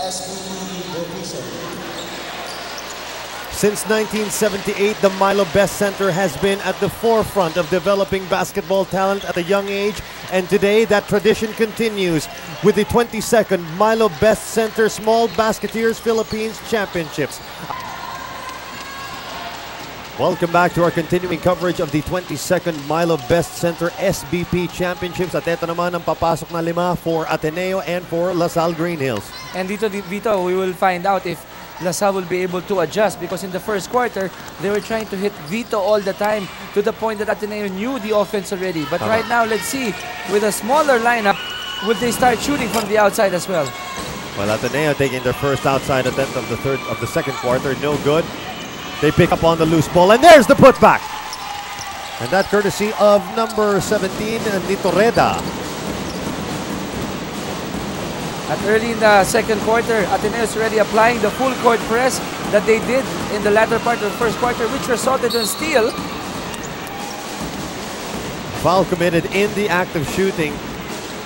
Since 1978, the Milo Best Center has been at the forefront of developing basketball talent at a young age, and today that tradition continues with the 22nd Milo Best Center Small Basketeers Philippines Championships. Welcome back to our continuing coverage of the 22nd Milo Best Center SBP Championships. At ito naman ang papasok na 5 for Ateneo and for LaSalle Green Hills. And dito, Vito, we will find out if LaSalle will be able to adjust, because in the first quarter, they were trying to hit Vito all the time to the point that Ateneo knew the offense already. But right now, let's see, with a smaller lineup, will they start shooting from the outside as well? Well, Ateneo taking their first outside attempt of the second quarter, no good. They pick up on the loose ball, and there's the putback. And that courtesy of number 17, Nitoreda. At early in the second quarter, Ateneo is already applying the full court press that they did in the latter part of the first quarter, which resulted in steal. Foul committed in the act of shooting,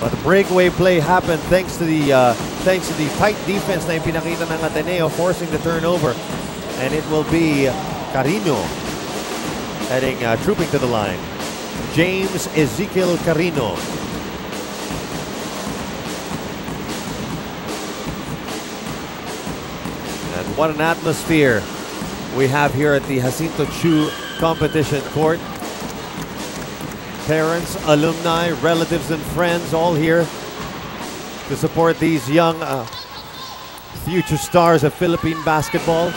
but the breakaway play happened thanks to the tight defense na ipinakita ng Ateneo, forcing the turnover. And it will be Carino heading, trooping to the line. James Ezekiel Carino. And what an atmosphere we have here at the Jacinto Chu competition court. Parents, alumni, relatives, and friends all here to support these young future stars of Philippine basketball.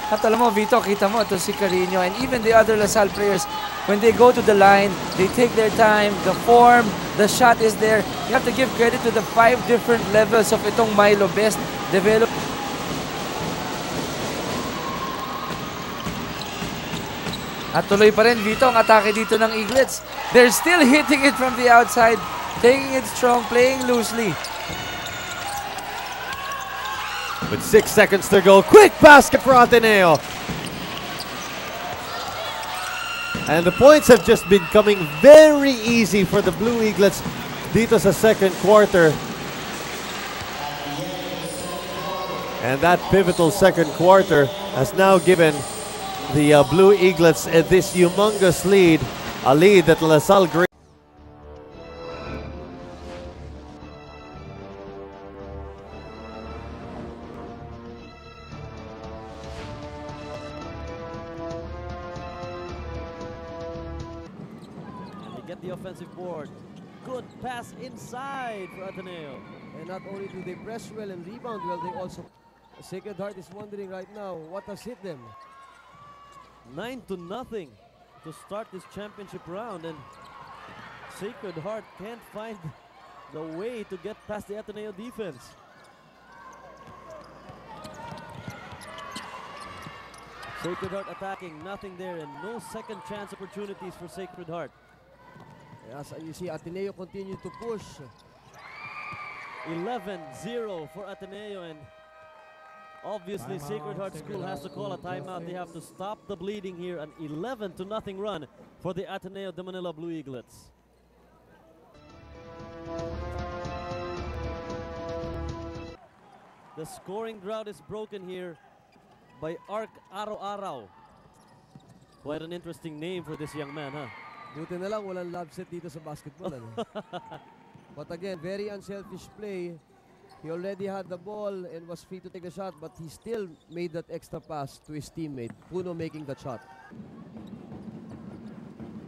At alam mo, Vito, kita mo ito si Carino and even the other LaSalle players, when they go to the line, they take their time, the form, the shot is there. You have to give credit to the 5 different levels of itong Milo Best developed. At tuloy pa rin, Vito, ang atake dito ng Eaglets. They're still hitting it from the outside, taking it strong, playing loosely. With 6 seconds to go, quick basket for Ateneo. And the points have just been coming very easy for the Blue Eaglets dito sa second quarter. And that pivotal second quarter has now given the Blue Eaglets this humongous lead, a lead that LaSalle Green. Get the offensive board. Good pass inside for Ateneo. And not only do they press well and rebound well, they also... Sacred Heart is wondering right now what has hit them. 9-0 to start this championship round, and Sacred Heart can't find the way to get past the Ateneo defense. Sacred Heart attacking, nothing there, and no second chance opportunities for Sacred Heart. As you see, Ateneo continue to push. 11-0 for Ateneo, and obviously Sacred Heart School has to call a timeout. They have to stop the bleeding here. An 11-0 run for the Ateneo de Manila Blue Eaglets. The scoring drought is broken here by Ark Araw-Araw. Quite an interesting name for this young man, huh? Buti na lang walang love set dito sa basketball. But again, very unselfish play. He already had the ball and was free to take the shot, but he still made that extra pass to his teammate, Puno, making the shot.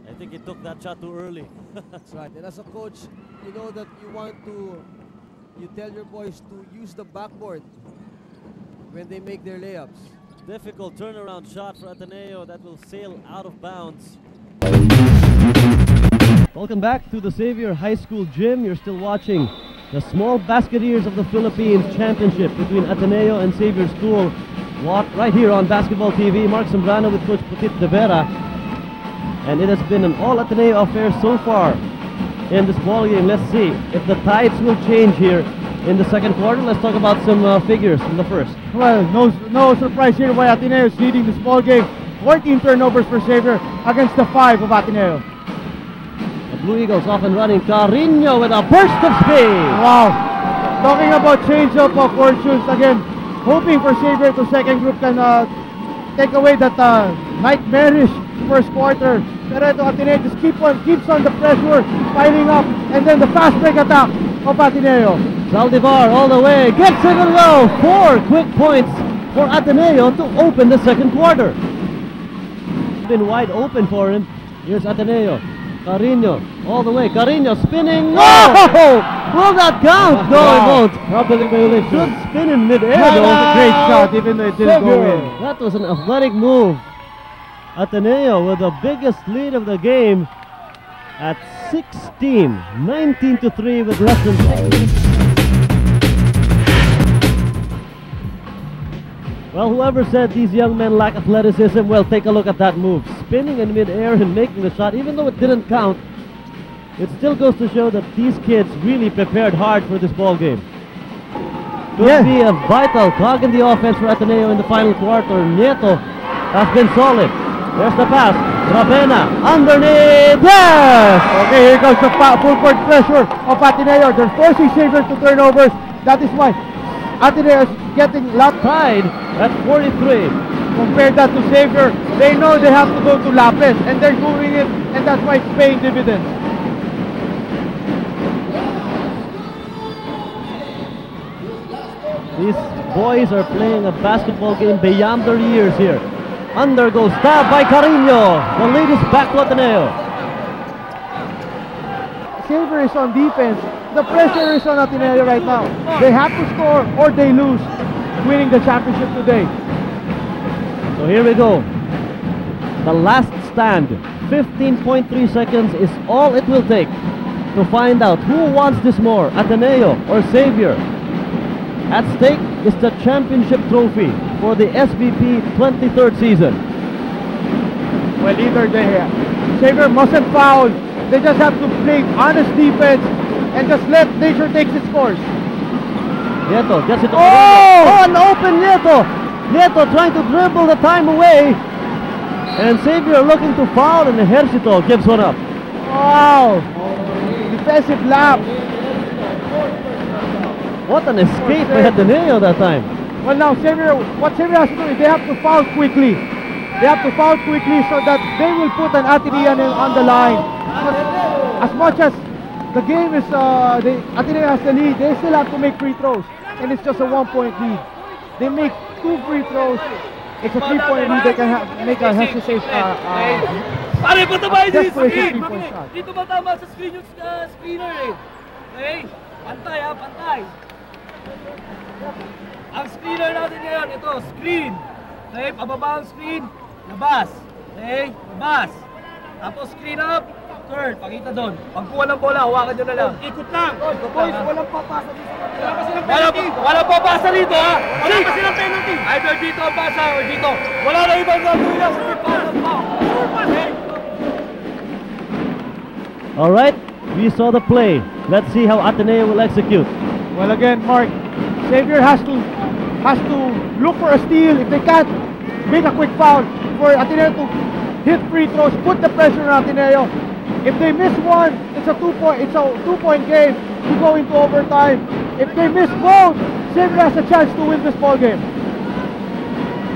I think he took that shot too early. That's right. And as a coach, you know that you tell your boys to use the backboard when they make their layups. Difficult turnaround shot for Ateneo that will sail out of bounds. Welcome back to the Xavier High School gym. You're still watching the Small Basketeers of the Philippines Championship between Ateneo and Xavier School. Right here on Basketball TV. Mark Zambrano with Coach Petit de Vera. And it has been an all Ateneo affair so far in this ball game. Let's see if the tides will change here in the second quarter. Let's talk about some figures from the first. Well, no surprise here why Ateneo is leading this ball game. 14 turnovers for Xavier against the 5 of Ateneo. The Blue Eagles off and running. Carino with a burst of speed. Wow. talking about change of fortunes again, hoping for Xavier to second group can take away that nightmarish first quarter. Pero ito, Ateneo just keeps on the pressure, piling up, and then the fast break attack of Ateneo. Zaldivar all the way, gets it to go. 4 quick points for Ateneo to open the second quarter. Been wide open for him. Here's Ateneo. Carino all the way. Carino spinning. Oh! Will that count? No, it won't. Probably violation. Good spin in midair. That was a great though. shot, even though it didn't go in. That was an athletic move. Ateneo with the biggest lead of the game at 16. 19-3 with less than 6 minutes. Well, whoever said these young men lack athleticism, well, take a look at that move. Spinning in midair and making the shot, even though it didn't count, it still goes to show that these kids really prepared hard for this ball game. Could be a vital cog in the offense for Ateneo in the final quarter. Nieto has been solid. There's the pass. Ravena underneath. Yes! Okay, here comes the full court pressure of Ateneo. They're forcing Xavier to turnovers. That is why Ateneo is getting lap Tied at 43. compared that to Xavier. They know they have to go to Lapis, and they're doing it, and that's why it's paying dividends. These boys are playing a basketball game beyond their years here. Under goes stab by Carino. The lead is back to Ateneo. Xavier is on defense. The pressure is on Ateneo right now. They have to score or they lose, winning the championship today. So here we go. The last stand. 15.3 seconds is all it will take to find out who wants this more, Ateneo or Xavier. At stake is the championship trophy for the SBP 23rd season. Well, either Xavier mustn't foul. They just have to play honest defense and just let nature take its course. Nieto gets it. Oh! An open Nieto. Nieto trying to dribble the time away. And Xavier looking to foul, and Ejercito gives one up. Wow! Defensive lapse. What an escape by Ateneo that time. Well, now what Xavier has to do is they have to foul quickly. They have to foul quickly so that they will put an Ateneo on the line. As much as the game is, Ateneo has the lead, they still have to make free throws. And it's just a 1-point lead. They make 2 free throws. It's a 3-point lead. They can make a hesitation. Pare, ba't ba hindi Desperation screen? 3-point shot. Dito ba tama sa screen yung screener eh? Okay? Pantay ha, pantay. Ang screener natin ngayon, ito, screen. Okay, pababa ang screen, labas. Okay, labas. Tapos screen up, third, pakita doon. Pagkuha ng bola, hawakan nyo na lang. Ikot lang. Boys, walang papasa dito. Wala pa silang penalty. Wala pa pasa rito ha. Wala pa silang penalty. Either dito ang pasa or dito. Wala na ibang gagawin lang sa pipasa pa. Alright, we saw the play. Let's see how Ateneo will execute. Well, again, Mark, Xavier has to look for a steal. If they can't make a quick foul, for Ateneo to hit free throws, put the pressure on Ateneo. If they miss one, it's a 2-point game to go into overtime. If they miss both, Xavier has a chance to win this ball game.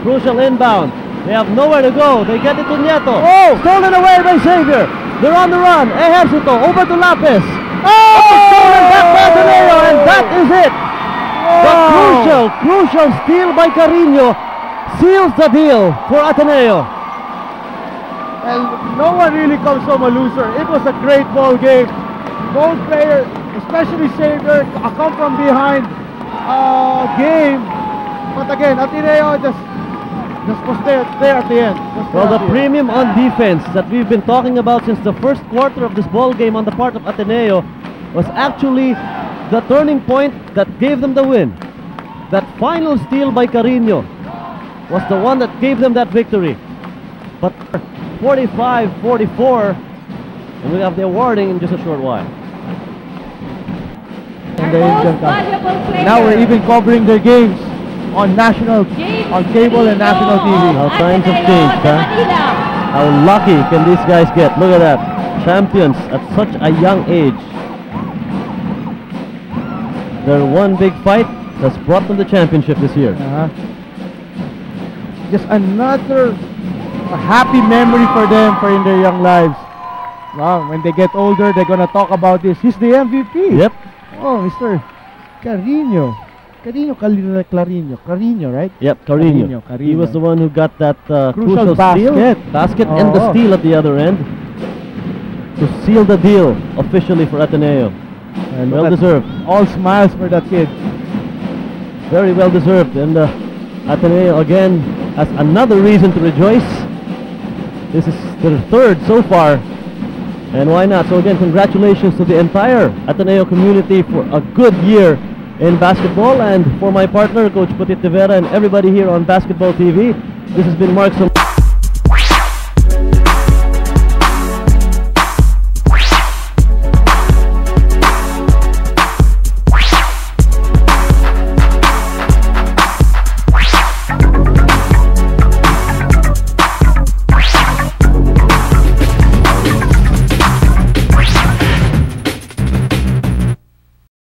Crucial inbound. They have nowhere to go. They get it to Nieto. Oh! Stolen away by Xavier. They're on the run. Ejercito over to Lapis. Oh! Stolen back by Ateneo, and that is it. The Oh! crucial steal by Carino seals the deal for Ateneo. And no one really comes from a loser. It was a great ball game. Both players, especially Xavier, a come from behind game. But again, Ateneo just was there at the end. Well, the premium on defense that we've been talking about since the first quarter of this ball game on the part of Ateneo was actually the turning point that gave them the win. That final steal by Carino was the one that gave them that victory. But 45-44, and we have the awarding in just a short while. Now we're even covering their games on cable and national TV. How times have changed, huh? How lucky can these guys get? Look at that. Champions at such a young age. their one big fight that's brought them the championship this year. Just another happy memory for them in their young lives. Wow, when they get older, they're gonna talk about this. He's the MVP. Yep. Oh, Mr. Carino, right? Yep, Carino. He was the one who got that Crucial basket and the steal at the other end to seal the deal officially for Ateneo. And well deserved. All smiles for that kid. Very well deserved. And Ateneo again has another reason to rejoice. This is their third so far. And why not? So again, congratulations to the entire Ateneo community for a good year in basketball, and for my partner, Coach Petit Tevera, and everybody here on Basketball TV. This has been Mark.